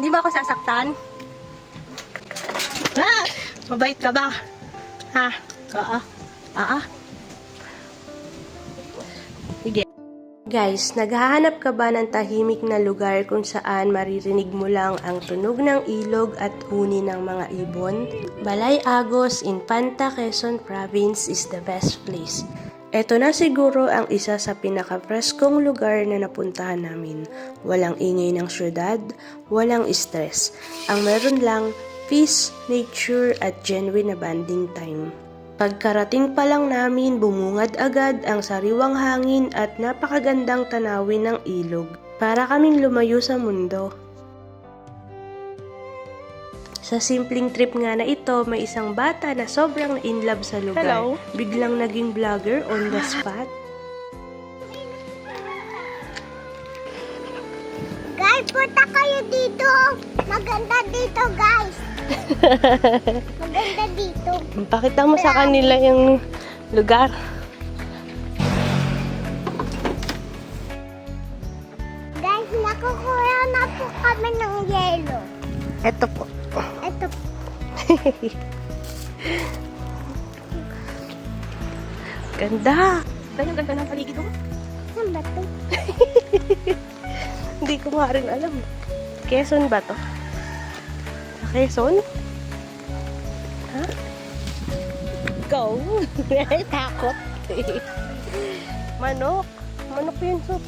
Hindi ba ako sasaktan? Ah! Mabait ka ba? Ha? Sige. Guys, naghahanap ka ba ng tahimik na lugar kung saan maririnig mo lang ang tunog ng ilog at huni ng mga ibon? Balay Agos, Infanta, Quezon Province is the best place. Ito na siguro ang isa sa pinaka-preskong lugar na napuntahan namin. Walang ingay ng syudad, walang stress. Ang meron lang, peace, nature at genuine na bonding time. Pagkarating pa lang namin, bumungad agad ang sariwang hangin at napakagandang tanawin ng ilog. Para kaming lumayo sa mundo. Sa simpleng trip nga na ito, may isang bata na sobrang in love sa lugar. Hello? Biglang naging vlogger on the spot. Guys, punta kayo dito. Maganda dito, guys. Maganda dito. Pakita mo sa kanila yung lugar. Guys, nakukuha na po kami ng yelo. Ito po. Ito po. Ganda. Ganda ng paligid mo. Saan ba ito? Hindi ko nga rin alam. Quezon ba to? Sa Quezon? Ha? Go! Takot. Manok. Manok yun, so.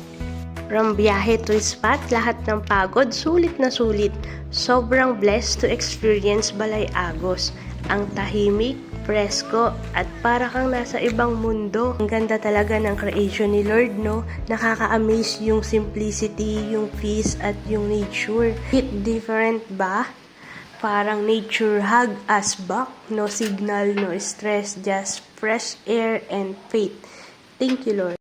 From biyahe to spot, lahat ng pagod, sulit na sulit. Sobrang blessed to experience Balay Agos. Ang tahimik, presko, at para kang nasa ibang mundo. Ang ganda talaga ng creation ni Lord, no? Nakaka-amaze yung simplicity, yung peace, at yung nature. Hit different ba? Parang nature hug us back. No signal, no stress, just fresh air and faith. Thank you, Lord.